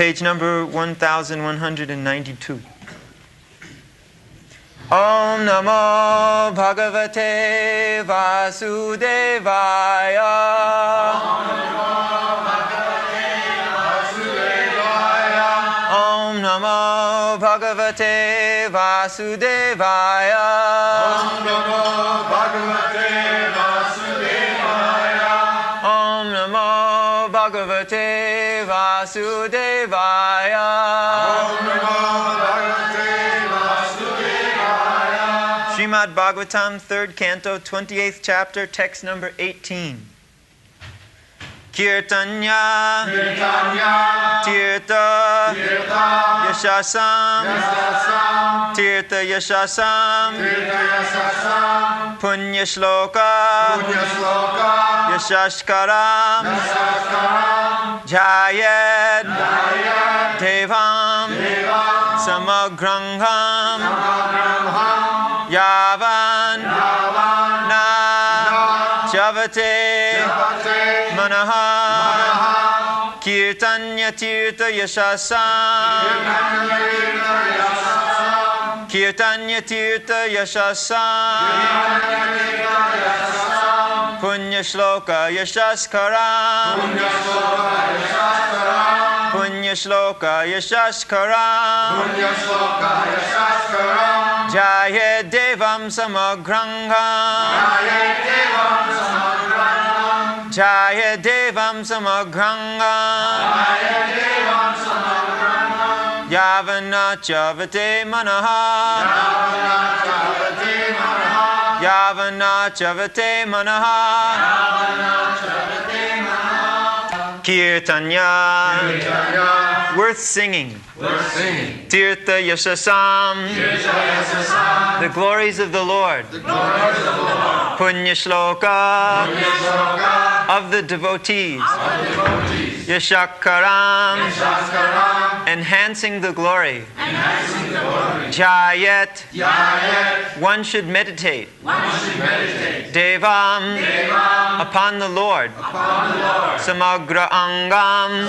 page number 1192. Om Namo Bhagavate Vasudevaya. Om Namo Bhagavate Vasudevaya. Om Namo Bhagavate Vasudevaya. Om Namo Bhagavate Vasudevaya. Om Namo Bhagavate Vasudevaya. Srimad Bhagavatam, 3rd Canto, 28th chapter, text number 18. Kirtanya, Kirtanya, Tirtha, Tirtha, Yashasam, Yasasam, Tirtha Yashasam, Tirtha Yasasam, Punya Shloka, Punya Sloka, Yashashkaram, Yashaskaram, Jayed, Jayat, Devam, Devam, Samagrangham, Samagraham, Yavan, Yavan, Na, Na, Javate, Javate, Manaha, Manaha, Kirtanya Tirtha Yashasam, Kirtanya Tirtha Yashasam, Punya Shloka Yashaskaram, Punya Shloka Yashaskaram, Jaya Devam Samagrangham, Jaya Devam Samagrangham, Yavana Chavate Manaha, Yavana Chavate Manaha, Kirtanya, worth singing. Tirtha Yashasam, the glories of the Lord. Punya Shloka, of the devotees. Yashakaram, enhancing the glory. Jayet, one should meditate. Devam, upon the Lord. Samagra Angam,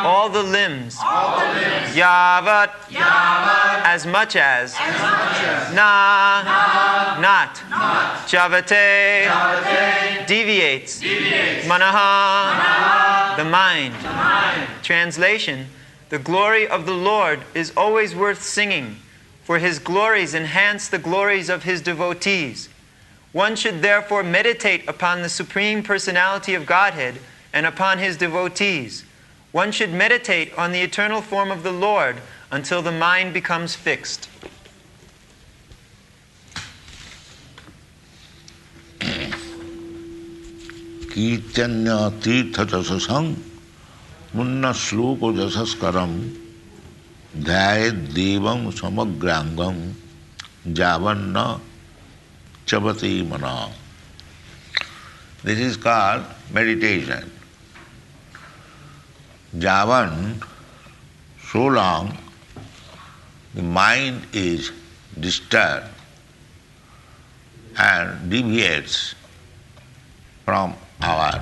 all the limbs. Yavat, as much as. Na, not. Javate, deviates. Manaha, the mind. Translation: the glory of the Lord is always worth singing, for His glories enhance the glories of His devotees. One should therefore meditate upon the Supreme Personality of Godhead and upon His devotees. One should meditate on the eternal form of the Lord until the mind becomes fixed. Kirtanya Tirtha Jasasam, Munna Shloka Jasaskaram, Dhyayat Devam Samagrangam, Javanna Chavati Mana. This is called meditation. Javan, so long the mind is disturbed and deviates from our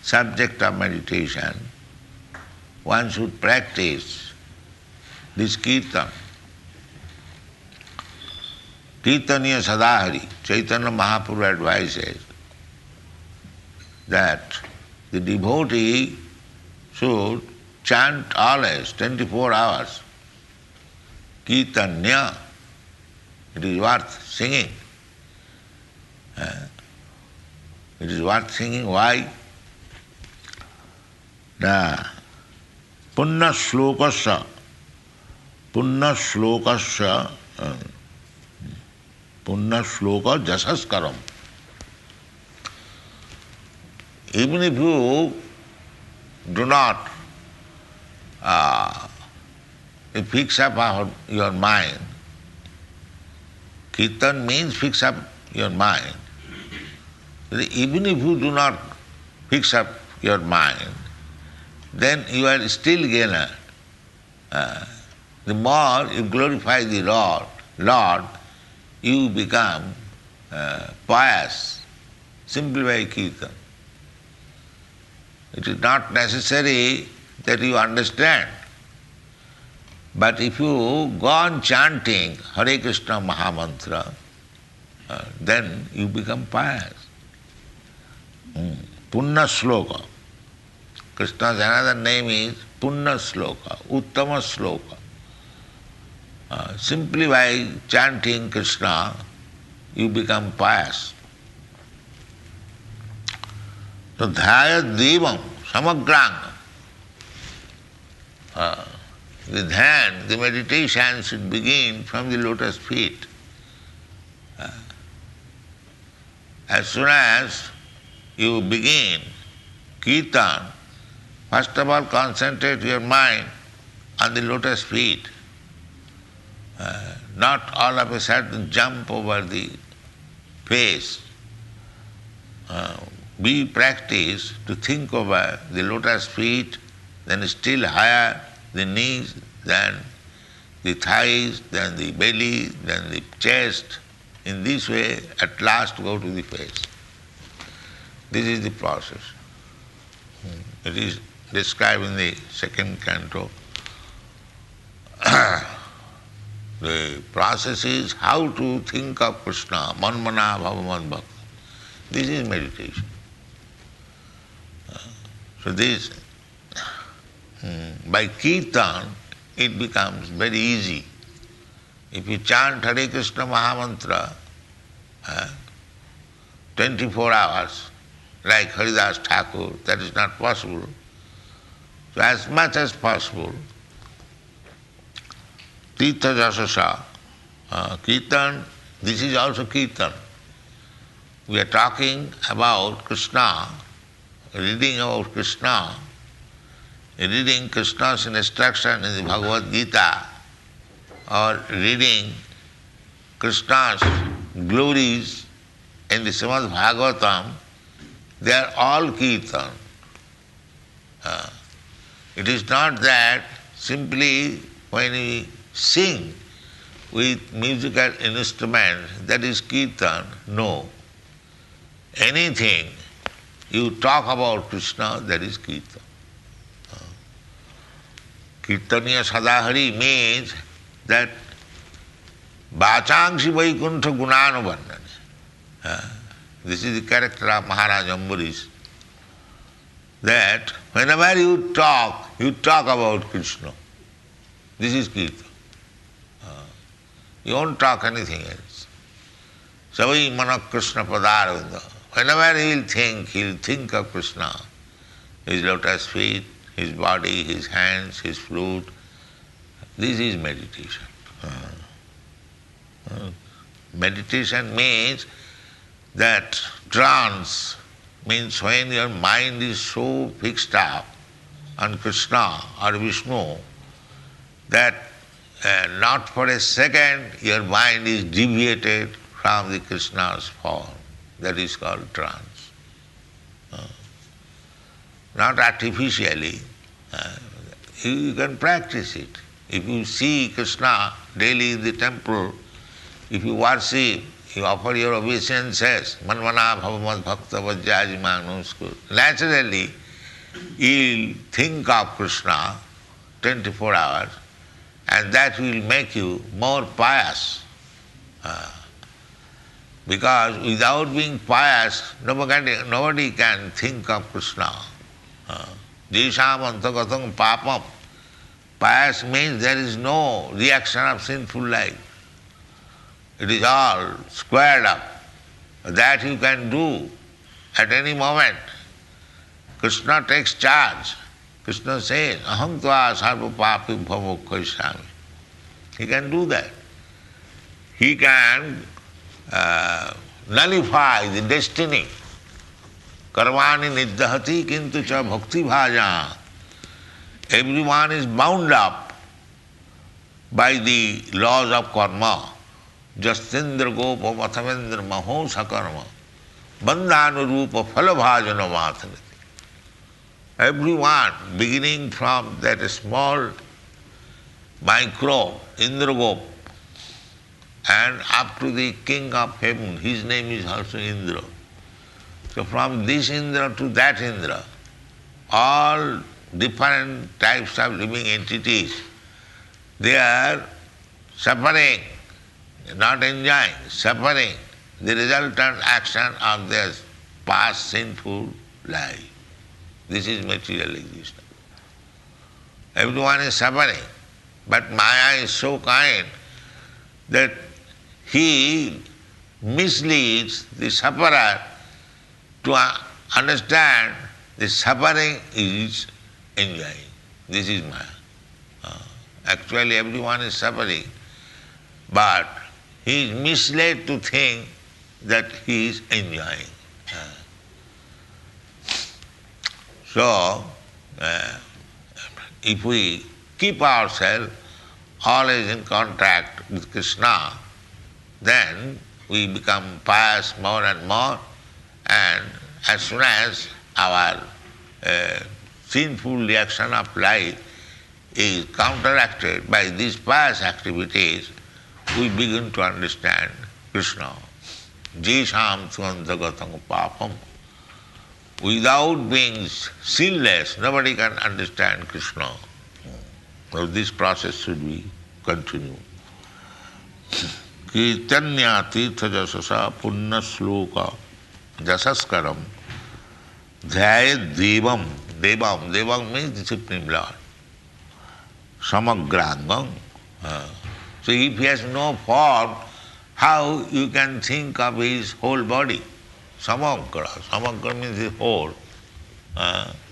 subject of meditation, one should practice this kirtan. Kirtaniya Sadahari, Chaitanya Mahaprabhu advises that the devotee should chant always, 24 hours. Kirtanya, it is worth singing. It is worth singing. Why? The Punna Shlokasya, Punna Shloka Jasaskaram. Even if you do not fix up your mind, Kirtan means fix up your mind. Even if you do not fix up your mind, then you are still gainer. The more you glorify the Lord, you become pious simply by kirtan. It is not necessary that you understand. But if you go on chanting Hare Krishna Mahamantra, then you become pious. Punna Sloka. Krishna's another name is Punna Sloka, Uttama Sloka. Simply by chanting Krishna, you become pious. So Dhyayat Devam Samagranga. The dhyan, the meditation should begin from the lotus feet. As soon as you begin kirtan, first of all concentrate your mind on the lotus feet. Not all of a sudden jump over the face. Be practiced to think over the lotus feet, then still higher the knees, then the thighs, then the belly, then the chest. In this way, at last go to the face. This is the process. It is described in the second canto. The process is how to think of Krishna, manmana bhavaman bhakta. This is meditation. So this, by kirtan, it becomes very easy. If you chant Hare Krishna Mahamantra 24 hours, like Haridas Thakur, that is not possible. So as much as possible, Tirtha Jasasa, kirtan, this is also kirtan. We are talking about Krishna, reading about Krishna, reading Krishna's instruction in the Bhagavad Gita, or reading Krishna's glories in the Srimad Bhagavatam, they are all kirtan. It is not that simply when we sing with musical instrument, that is kirtan. No. Anything you talk about Krishna, that is kirtan. Kirtaniya Sadahari means that Vachangsi Vaikuntha Gunanuvardhana. This is the character of Maharaj Ambarish. That whenever you talk about Krishna. This is kirtan. You won't talk anything else. Savai Mana Krishna Padarvinda. Whenever he'll think of Krishna, his lotus feet, his body, his hands, his flute. This is meditation. Meditation means that trance, means when your mind is so fixed up on Krishna or Vishnu that not for a second your mind is deviated from the Krishna's form. That is called trance. Not artificially. You can practice it. If you see Krishna daily in the temple, if you worship, you offer your obeisances, manmana bhavamad bhakta vajjajiman namaskar. Naturally, you'll think of Krishna 24 hours, and that will make you more pious. Because without being pious, nobody can think of Krishna. Jesham antagatam papam. Pious means there is no reaction of sinful life. It is all squared up. That you can do at any moment. Krishna takes charge. Krishna says, aham tva sarva papi bhavokhaisami. He can do that. He can nullify the destiny. Karmani niddhati kintu cha bhakti bhaja. Everyone is bound up by the laws of karma. Jastindra gopa mathavendra maho sakarma. Bandhanu rupa phalabhajana mathanati. Everyone, beginning from that small microbe, Indragop, and up to the king of heaven, his name is also Indra. So from this Indra to that Indra, all different types of living entities. They are suffering, not enjoying, suffering, the resultant action of their past sinful life. This is material existence. Everyone is suffering, but Maya is so kind that he misleads the sufferer to understand the suffering is enjoying. This is Maya. Actually everyone is suffering, but he is misled to think that he is enjoying. So, if we keep ourselves always in contact with Krishna, then we become pious more and more, and as soon as our sinful reaction of life is counteracted by these pious activities, we begin to understand Krishna. Jesham svantagatam papam. Without being sinless, nobody can understand Krishna. So this process should be continued. Kirtanya tirtha jasasa punna sloka jasaskaram dhyayat devam. Devam means the Supreme Lord. Samagrangam. So if he has no form, how you can think of his whole body? Samagra. Samagra means the whole.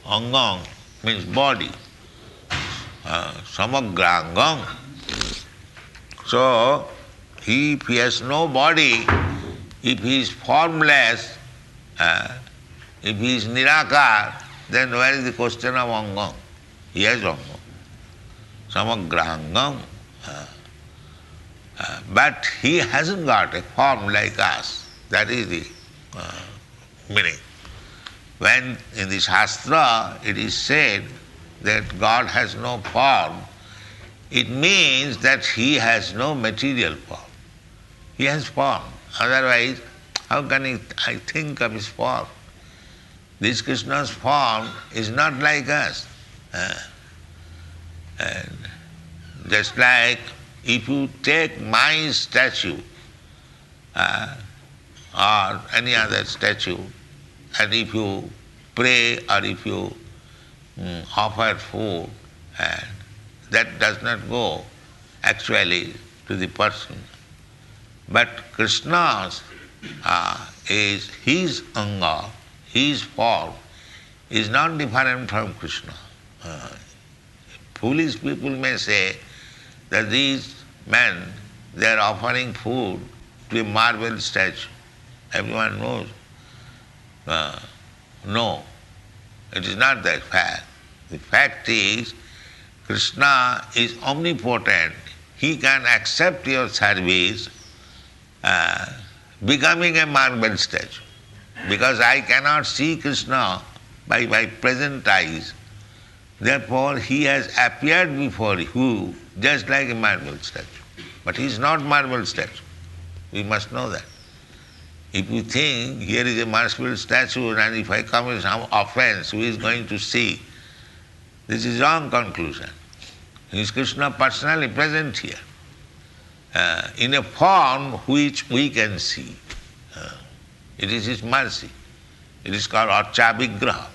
Angang means body. Samagrangam. So, if he has no body, if he is formless, if he is nirakar, then where is the question of angam? He has angam. Samagrangam. But he hasn't got a form like us. That is the meaning. When in the Shastra it is said that God has no form, it means that he has no material form. He has form. Otherwise, how can I think of his form? This Krishna's form is not like us. And just like if you take my statue or any other statue, and if you pray or if you offer food, and that does not go actually to the person. But Krishna's is his anga, his form is not different from Krishna. Foolish people may say that these men, they are offering food to a marble statue. Everyone knows. No, it is not that fact. The fact is, Krishna is omnipotent. He can accept your service becoming a marble statue. Because I cannot see Krishna by my present eyes. Therefore, he has appeared before you just like a marble statue. But he is not marble statue. We must know that. If you think here is a marble statue and if I commit some offense, who is going to see? This is wrong conclusion. Is Krishna personally present here in a form which we can see. It is his mercy. It is called Archa Vigraha.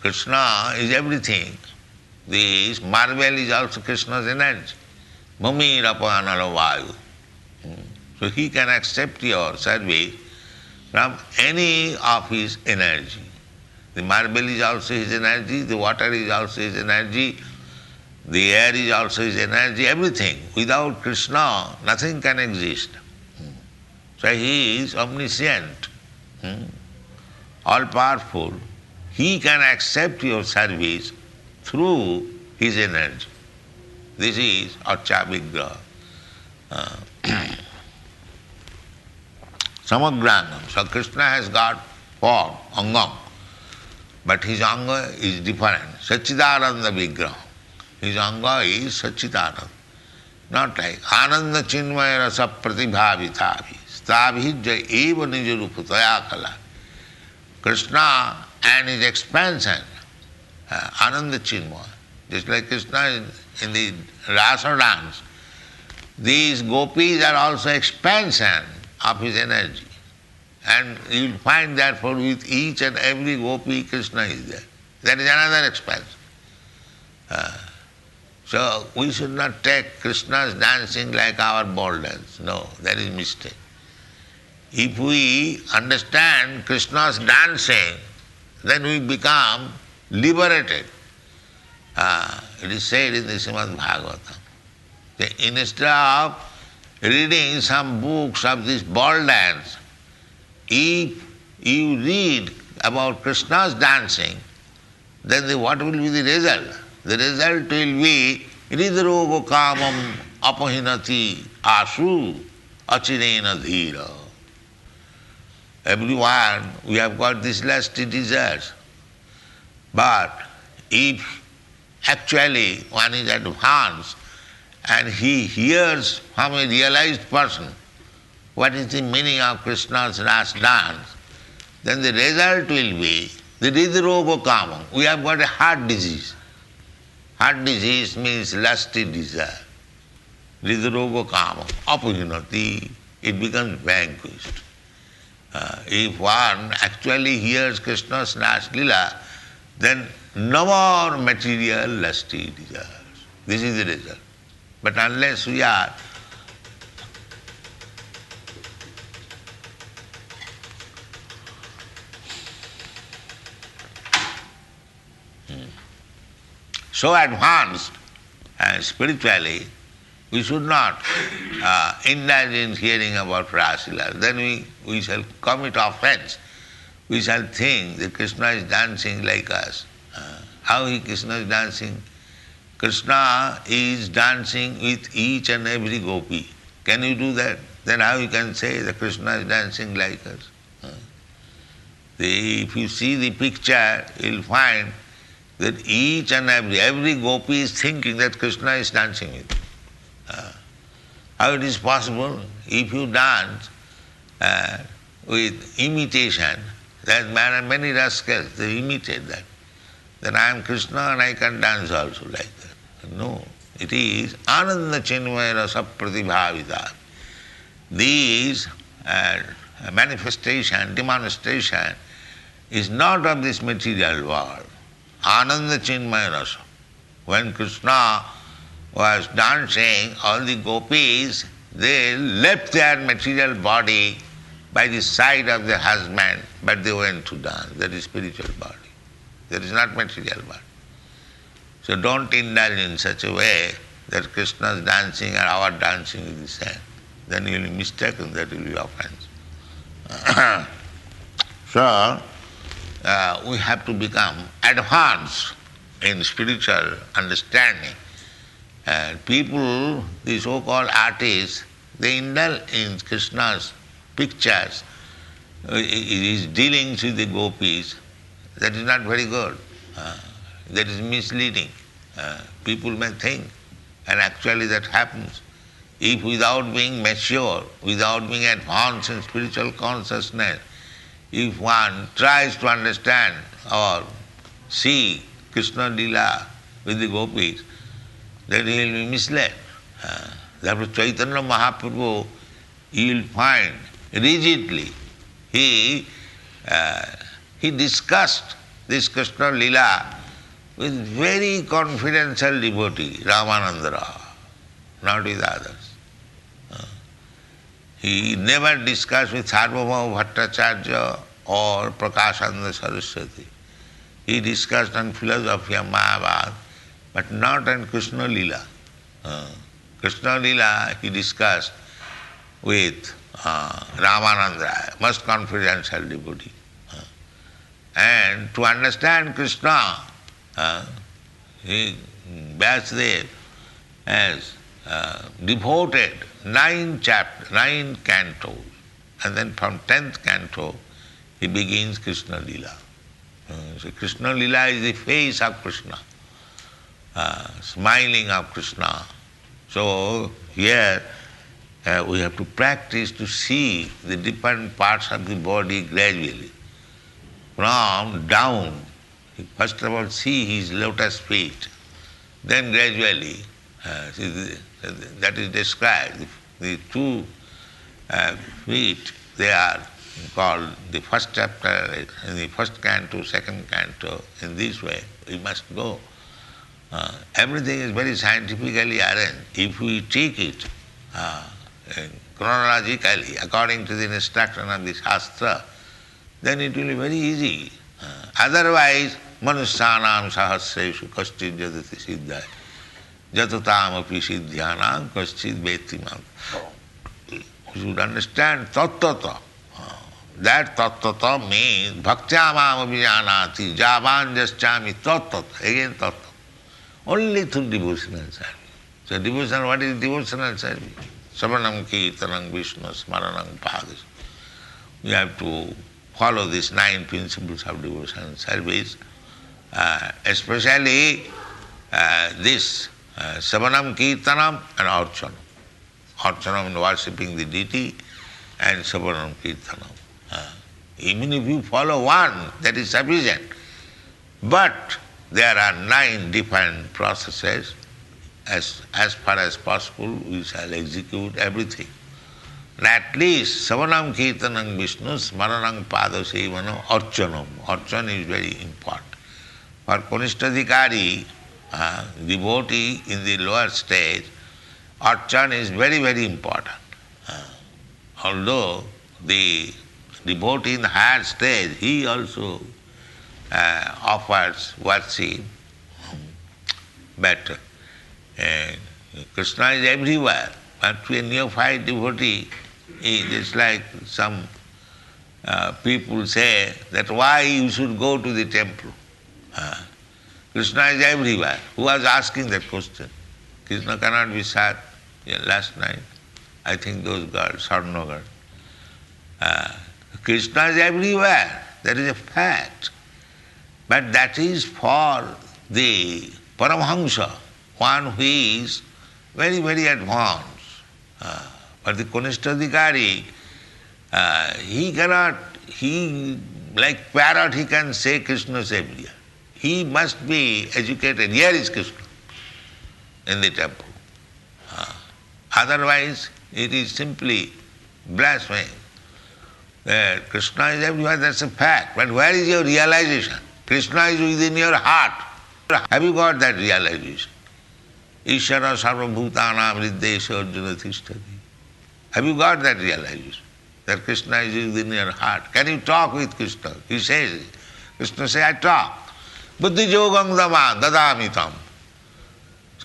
Krishna is everything. This marble is also Krishna's energy. Mamirapana vayu. So he can accept your service from any of his energy. The marble is also his energy, the water is also his energy, the air is also his energy, everything. Without Krishna, nothing can exist. So he is omniscient, all-powerful. He can accept your service through his energy. This is Archa Vigraha. Samagrangam. So Krishna has got form, angam, but his anga is different. Sachidananda Vigraha. His anga is Sachidananda. Not like Ananda Chinmaya Rasa Pratibhavithavi. Stabhijya eva nijarupataya kala. Krishna and his expansion Ananda Chinmaya. Just like Krishna in the rasa dance, these gopis are also expansion of his energy. And you will find therefore with each and every gopi Krishna is there. That is another expansion. So we should not take Krishna's dancing like our ball dance. No, that is mistake. If we understand Krishna's dancing, then we become liberated. It is said in the Srimad Bhagavatam that instead of reading some books of this ball dance, if you read about Krishna's dancing, then what will be the result? The result will be Hridrogo kamam apahinati asu achirena dhira. Everyone, we have got these lusty desires. But if actually one is advanced and he hears from a realized person what is the meaning of Krishna's last dance, then the result will be the Hridrogo kamam. We have got a heart disease. Heart disease means lusty desire. Hridrogo kamam apahinati, it becomes vanquished. If one actually hears Krishna's last lila, then no more material lusty desires. This is the result. But unless we are so advanced spiritually, we should not indulge in hearing about Rasila. Then we shall commit offense. We shall think that Krishna is dancing like us. How Krishna is dancing? Krishna is dancing with each and every gopi. Can you do that? Then how you can say that Krishna is dancing like us? If you see the picture, you'll find that each and every gopi is thinking that Krishna is dancing with them. How it is possible? If you dance with imitation, there are many rascals, they imitate that. Then I am Krishna and I can dance also like that. No, it is Ananda Chinmaya Rasa Pratibhavita. These manifestation, demonstration is not of this material world. Ananda Chinmaya Rasa. When Krishna was dancing, all the gopis, they left their material body by the side of their husband, but they went to dance. That is spiritual body. That is not material body. So don't indulge in such a way that Krishna's dancing and our dancing is the same. Then you will be mistaken, that will be offense. So, we have to become advanced in spiritual understanding. People, the so-called artists, they indulge in Krishna's pictures, his dealings with the gopis. That is not very good. That is misleading. People may think, and actually that happens. If without being mature, without being advanced in spiritual consciousness, if one tries to understand or see Krishna Lila with the gopis, then he will be misled. Therefore Chaitanya Mahaprabhu, you will find rigidly, he discussed this Krishna Lila with very confidential devotee, Ramanandara, not with others. He never discussed with Sarvabhauma Bhattacharya or Prakashananda Saraswati. He discussed on philosophy of Mahabharata, but not on Krishna Lila. Krishna Lila he discussed with Ramananda, most confidential devotee. And to understand Krishna, Vyasadeva has devoted 9 cantos, and then from 10th canto he begins Krishna Lila. So Krishna Lila is the face of Krishna, smiling of Krishna. So here we have to practice to see the different parts of the body gradually, from down first of all see his lotus feet, then gradually, that is described, the two feet, they are called the first chapter, in the first canto, second canto, in this way we must go. Everything is very scientifically arranged. If we take it chronologically, according to the instruction of the Shastra, then it will be very easy. Otherwise, manusyanam sahasreshu kaschid jadati siddhaya jatatam api siddhyanam kaschid veti mam. You should understand tattata. That tattata means bhaktyamam abhijanati javan jaschami tattata. Again tattata. Only through devotional service. So devotional, what is devotional service? Savanam kirtanam Vishnu smaranam padas. We have to follow these 9 principles of devotional service, especially this Savanam Kirtanam and Archanam. Archanam is worshipping the deity and Savanam Kirtanam. Even if you follow one, that is sufficient. But there are 9 different processes. As far as possible, we shall execute everything. And at least Savanam Kirtanam Vishnu Smaranam Padasevanam Archanam. Archan is very important. For Kanishtadhikari, devotee in the lower stage, Archan is very, very important. Although the devotee in the higher stage, he also offers worship, but Krishna is everywhere. But to a neophyte devotee, it's like some people say that why you should go to the temple. Krishna is everywhere. Who was asking that question? Krishna cannot be sat. Last night, I think those girls, Sarnagar. Krishna is everywhere. That is a fact. But that is for the Paramahamsa, one who is very, very advanced. But the Kanishtadhikari, he like parrot, he can say Krishna is everywhere. He must be educated. Here is Krishna in the temple. Otherwise, it is simply blasphemy. Krishna is everywhere, that's a fact. But where is your realization? Krishna is within your heart. Have you got that realization? Ishara sarvabhutanam riddesha arjuna tishtati. Have you got that realization? That Krishna is within your heart. Can you talk with Krishna? He says, Krishna says, I talk. Buddhi yogam dama dadamitam.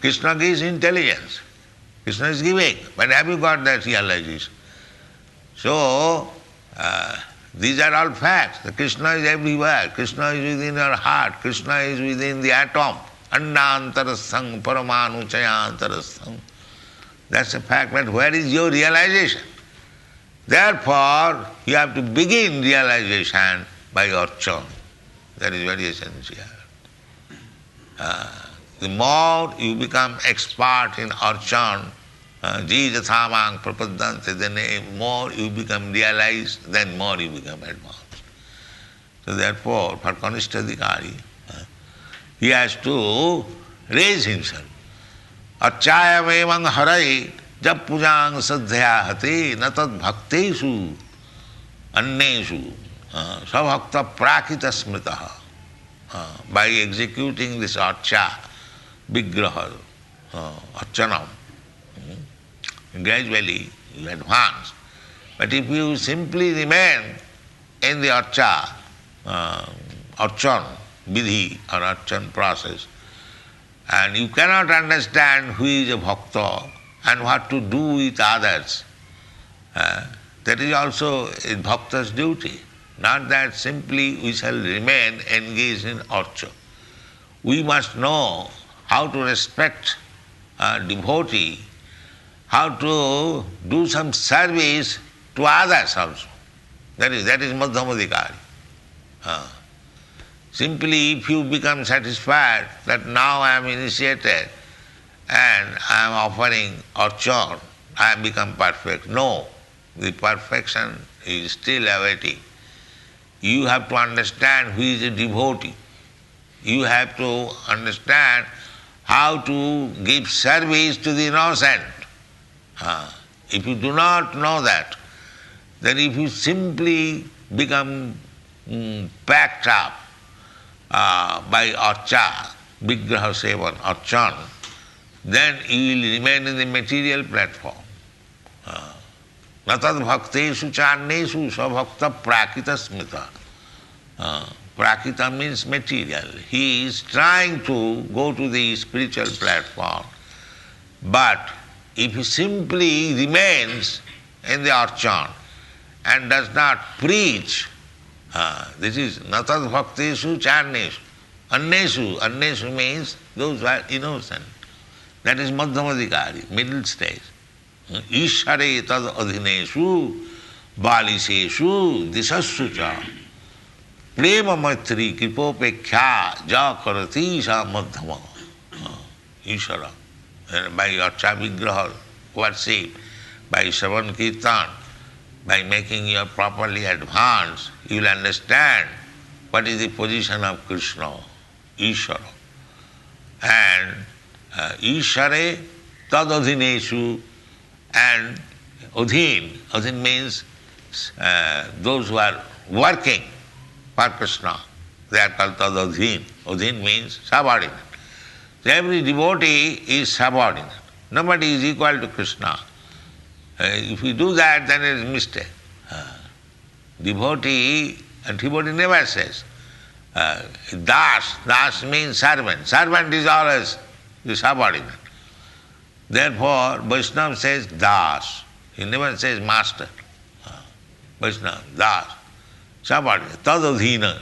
Krishna gives intelligence. Krishna is giving. But have you got that realization? So, these are all facts. The Krishna is everywhere. Krishna is within your heart. Krishna is within the atom. Annantarastham paramanuchayantarastham. That's a fact. But where is your realization? Therefore, you have to begin realization by Archan. That is very essential. The more you become expert in Archan, Jijathamang prapadante, then more you become realized, then more you become advanced. So therefore, for Kanishtadhikari, he has to raise himself. Archayam evang harai jab pujang sadhya hati natad bhakteshu anneshu sabhakta prakita smritaha. By executing this archa, vigraha, archanam, gradually you advance. But if you simply remain in the archa, archan vidhi or archan process, and you cannot understand who is a bhakta and what to do with others, that is also a bhakta's duty. Not that simply we shall remain engaged in archa. We must know how to respect a devotee, how to do some service to others also. That is Madhyamadhikari. Simply if you become satisfied that now I am initiated and I am offering archan, I have become perfect. No, the perfection is still awaiting. You have to understand who is a devotee. you have to understand how to give service to the innocent. If you do not know that, then if you simply become packed up by archa, vigraha sevan, archan, then you will remain in the material platform. Natad bhakteshu charneshu sabhakta prakita smita. Prakita means material. He is trying to go to the spiritual platform, but if he simply remains in the archan and does not preach, this is natad bhakteshu charneshu. Anneshu means those who are innocent. That is madhyamadhikari, middle stage. Ishare tad adhineshu baliseshu disassu cha prema maitri kripopekkha ja karati sa madhyama. Ishara. By archa vigraha worship, by Shravan Kirtan, by making you properly advanced, you will understand what is the position of Krishna, Ishara. And Ishare tad adhineshu, and Adhin means those who are working for Krishna, they are called tad adhin. Adhin means subordinate. So every devotee is subordinate. Nobody is equal to Krishna. If we do that, then it is a mistake. Devotee never says. Das means servant. Servant is always the subordinate. Therefore, Vaishnava says das. He never says master. Vaishnava, das. Subordinate. Tad adhina,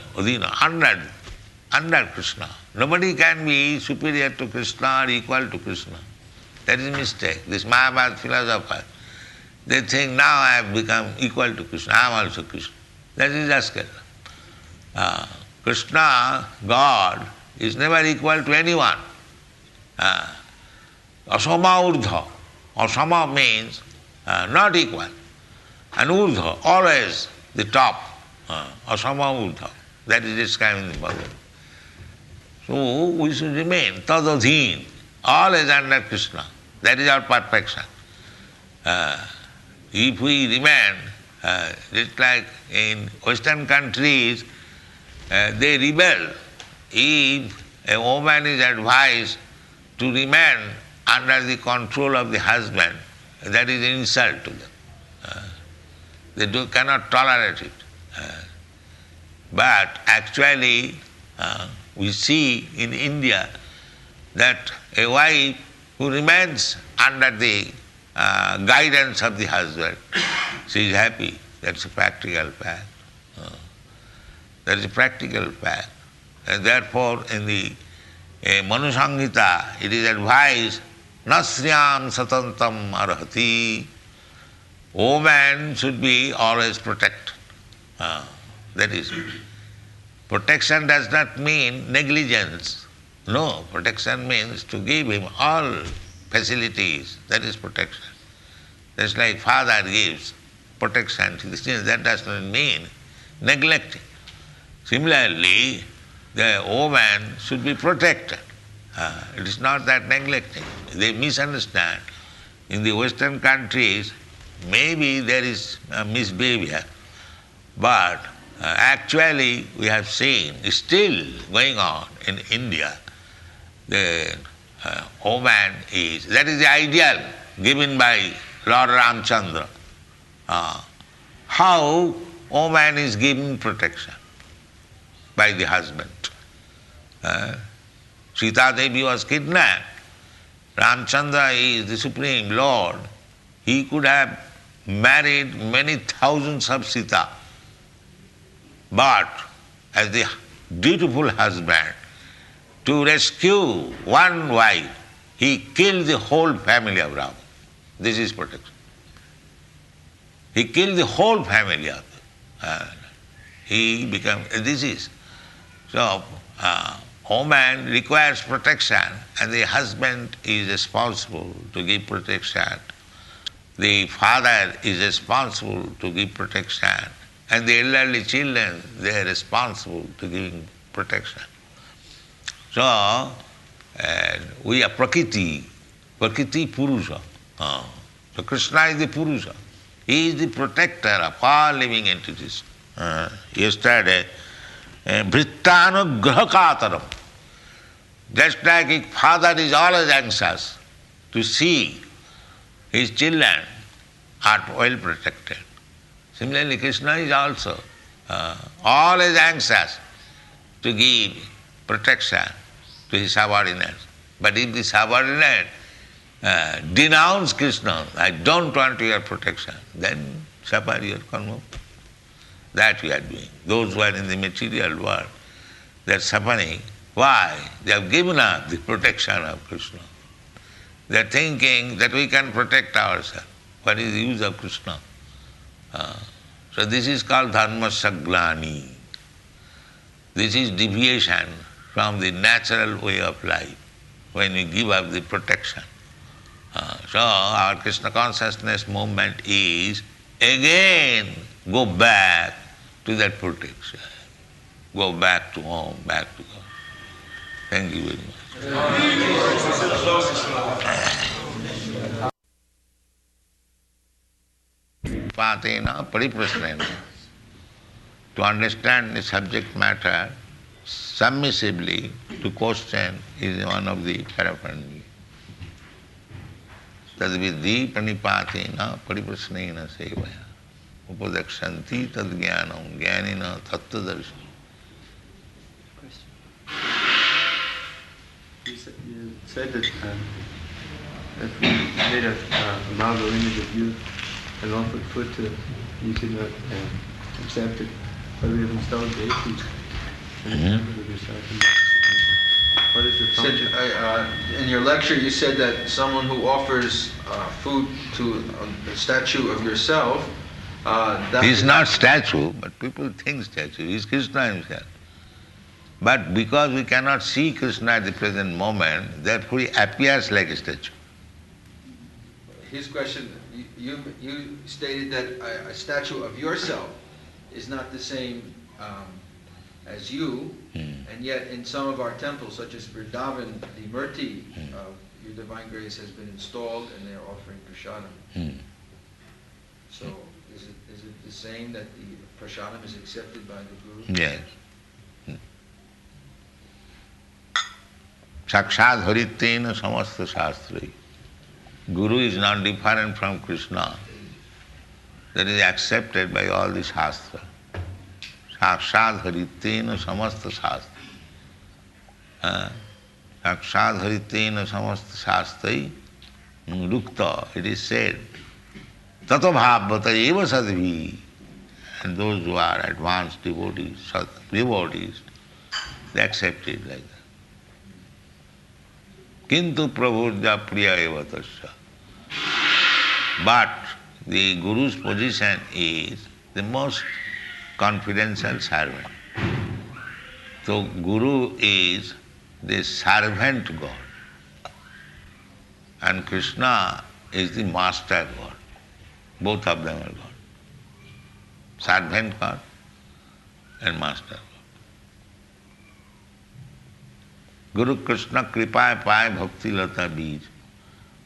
under Krishna. Nobody can be superior to Krishna or equal to Krishna. That is a mistake. This Mayavad philosopher, they think now I have become equal to Krishna, I am also Krishna. That is rascal. Krishna, God, is never equal to anyone. Asama urdha. Asama means not equal. And urdha, always the top. Asama urdha. That is described in the Bhagavad. So we should remain tadadhin, always under Krishna. That is our perfection. If we remain, just like in Western countries, they rebel. If a woman is advised to remain under the control of the husband, that is an insult to them. They cannot tolerate it. But actually, we see in India that a wife who remains under the guidance of the husband, she is happy. That's a practical fact. That is a practical fact. And therefore, in the Manu Samhita, it is advised, Nasriyam satantam arhati. Woman should be always protected. That is, protection does not mean negligence. No, protection means to give him all facilities. That is protection. That's like father gives protection to the children. That does not mean neglecting. Similarly, the woman should be protected. It is not that neglecting. They misunderstand. In the Western countries, maybe there is a misbehavior, but actually we have seen, still going on in India, the woman is, that is the ideal given by Lord Ramchandra. How woman is given protection by the husband. Sita Devi was kidnapped. Ramchandra is the Supreme Lord. He could have married many thousands of Sita. But as the dutiful husband, to rescue one wife, he killed the whole family of Rama. This is protection. He killed the whole family of them. He became, this is. So, woman requires protection and the husband is responsible to give protection. The father is responsible to give protection. And the elderly children, they are responsible to giving protection. So, we are Prakriti Purusha. So Krishna is the Purusha. He is the protector of all living entities. Yesterday, Vrittanugrahakataram. Just like a father is always anxious to see his children are well protected. Similarly, Krishna is also always anxious to give protection to his subordinates. But if the subordinate denounce Krishna, I don't want your protection, then suffer your karma. That we are doing. Those who are in the material world, they are suffering. Why? They have given up the protection of Krishna. They are thinking that we can protect ourselves. What is the use of Krishna? So this is called dharma saglani. This is deviation from the natural way of life when we give up the protection. So our Krishna consciousness movement is again go back to that protection. Go back to home, back to God. Thank you very much. Patena pariprasnena. To understand the subject matter submissively to question is one of the paraphernalia. Tadvidhi pranipatena pariprasnena sevaya. Upadakshanti tad jnanam jnanina tattvadarshana. You said that if we made a marble image of you and offered food to it, you could not accept it. But we have installed deities and accepted of yourself. What is the function? In your lecture, you said that someone who offers food to a statue of yourself, He is not statue, but people think statue. He is Krishna himself. But because we cannot see Krishna at the present moment, therefore he appears like a statue. His question, you stated that a statue of yourself is not the same as you, and yet in some of our temples, such as Vrindavan, the Murti of your Divine Grace has been installed and they are offering prasadam. So is it the same that the prasadam is accepted by the Guru? Yes. Sakshat Haritena Samasta Shastri. Guru is not different from Krishna. That is accepted by all the Shastra. Sakshat Haritena Samasta Shastra. Sakshat Haritena Samasta Shastri. Rukta, it is said. Tato bhavata eva sadvi. And those who are advanced devotees, they accept it like that. Kintu prabhurja priya eva tasya. But the Guru's position is the most confidential servant. So Guru is the servant God. And Krishna is the master God. Both of them are God. Servant God and master God. Guru Krishna Kripa Pai Bhakti Lata Bij.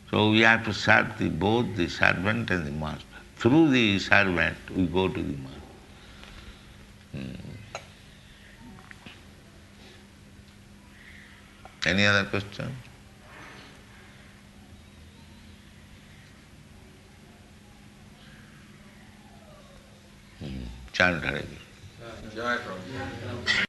So we have to serve both the servant and the master. Through the servant we go to the master. Any other question? Chant Hare Krishna. Jai Prabhupada.